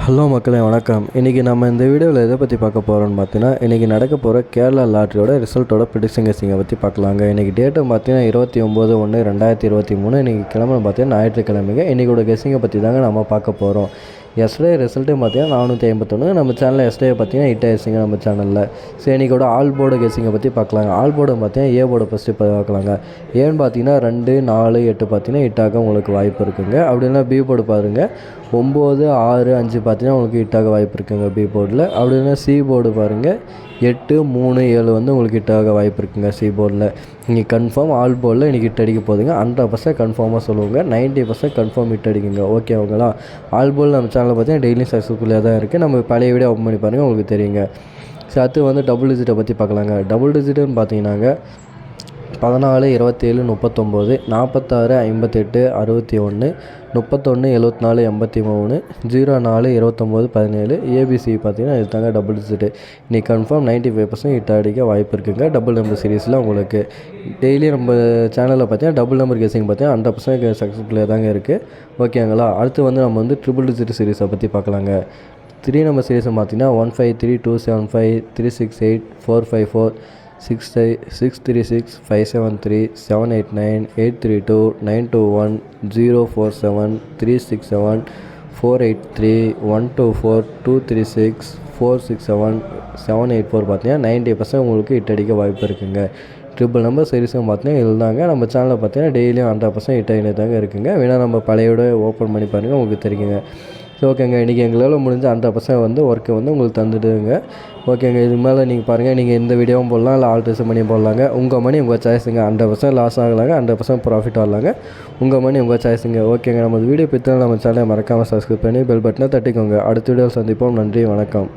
Hello மக்களே வணக்கம். இன்றைக்கி நம்ம இந்த வீடியோவில் எதை பற்றி பார்க்க போகிறோம்னு பார்த்தீங்கன்னா, இன்றைக்கி நடக்க போகிற கேரளா லாட்ரியோட ரிசல்ட்டோட ப்ரிடிக்ஷன் கெஸ்ஸிங்கை பற்றி பார்க்கலாங்க. இன்றைக்கி டேட்டு பார்த்தீங்கன்னா 29/1/2023. இன்றைக்கி கிழமை பார்த்தீங்கன்னா ஞாயிற்றுக்கிழமைங்க. இன்றைக்கோட கெஸ்ஸிங்கை பற்றி தாங்க நம்ம பார்க்க போகிறோம். எஸ்டே ரிசல்ட்டு பார்த்தீங்கன்னா 451. நம்ம சேனலில் எஸ்டே பார்த்தீங்கன்னா ஹிட் ஆயிடுச்சுங்க நம்ம சேனலில். சரி, இன்றைக்கோட ஆல் போர்டு கெஸ்ஸிங்கை பற்றி பார்க்கலாங்க. ஆல் போர்டு பார்த்தீங்கன்னா ஏ போர்டை ஃபஸ்ட்டு பார்க்கலாங்க. ஏன்னு பார்த்தீங்கன்னா 2, 4, 8 பார்த்தீங்கன்னா ஹிட்டாக உங்களுக்கு வாய்ப்பு இருக்குங்க. அப்படி இல்லைனா பி போர்டு பாருங்கள். 9, 6, 5 பார்த்தீங்கன்னா உங்களுக்கு ஹிட்டாக வாய்ப்பு இருக்குங்க பி போர்டில். அப்படி இல்லைனா சி போர்டு பாருங்கள். 8, 3, 7 வந்து உங்களுக்கு ஹிட்டாக வாய்ப்பு இருக்குங்க சி போர்டில். நீங்கள் கன்ஃபார்ம் ஆல் போர்டில் இன்றைக்கி ஹிட் அடிக்க போதுங்க. 100% கன்ஃபார்மாக சொல்லுவாங்க. 90% கன்ஃபார்ம் ஹிட் அடிக்குங்க. ஓகேங்களா? ஆல் போர்டில் நம்ம சேனலில் பார்த்தீங்கன்னா டெய்லியும் சக்ஸஸ்ஃபுல்லாக தான் இருக்குது. நம்ம பழைய வீடியோ ஓப்பன் பண்ணி பாருங்கள், உங்களுக்கு தெரியுங்க. ஸோ அடுத்து வந்து டபுள் டிஜிட்டை பற்றி பார்க்கலாங்க. டபுள் டிஜிட்டுன்னு பார்த்தீங்கன்னாங்க 14, 27, 39, 46, 58, 61, 31, 74, 83, 04, 29, 17. ஏபிசி பார்த்தீங்கன்னா இது தாங்க டபுள் டிஜிட்டு. இன்றைக்கி கன்ஃபார்ம் 95% ஹிட் அடிக்க வாய்ப்பு இருக்குங்க டபுள் நம்பர் சீரீஸில் உங்களுக்கு. டெய்லி நம்ம சேனலில் பார்த்தீங்கன்னா டபுள் நம்பர் கெஸ்ஸிங் பார்த்தீங்கன்னா 100% சக்ஸஸ்ஃபுல்லாக தாங்க இருக்குது. ஓகேங்களா? அடுத்து வந்து நம்ம வந்து ட்ரிபிள் டிஜிட் சீரீஸை பற்றி பார்க்கலாங்க. 3 நம்பர் சீரீஸை பார்த்தீங்கன்னா 153, 275, 368, 454, 636, 573, 789, 832, 921, 047, 367, 483, 124, 236, 467, 784 பார்த்தீங்கன்னா 90% உங்களுக்கு ஹிட் அடிக்க வாய்ப்பு இருக்குங்க. ட்ரிபிள் நம்பர் சீரீஸும் பார்த்தீங்கன்னா இருந்தாங்க. நம்ம சேனலில் பார்த்தீங்கன்னா டெய்லியும் 100% ஹிட் ஆகினே தாங்க இருக்குங்க. வேணால் நம்ம பழையோட ஓப்பன் பண்ணி பாருங்கள், உங்களுக்கு தெரியுங்க. ஸோ ஓகேங்க, இன்றைக்கி எங்களால் முடிஞ்ச 100% வந்து ஒர்க்கை வந்து உங்களுக்கு தந்துடுங்க. ஓகேங்க, இதுக்கு மேலே நீங்கள் பாருங்கள், நீங்கள் எந்த வீடியோவும் போடலாம், இல்லை ஆல்ட்ரேஷன் பண்ணி போடலாங்க. உங்கள் மணி உங்கள் சாய்ஸுங்க. 100% லாஸ் ஆகலாங்க, 100% ப்ராஃபிட் வரலாங்க. உங்கள் மணி உங்கள் சாய்ஸுங்க. ஓகேங்க, நம்ம வீடியோ பிடித்தாலும் நம்ம சேனலை மறக்காமல் சப்ஸ்கிரைப் பண்ணி பெல் பட்டனை தட்டிக்கோங்க. அடுத்த வீடியோவில் சந்திப்போம். நன்றி, வணக்கம்.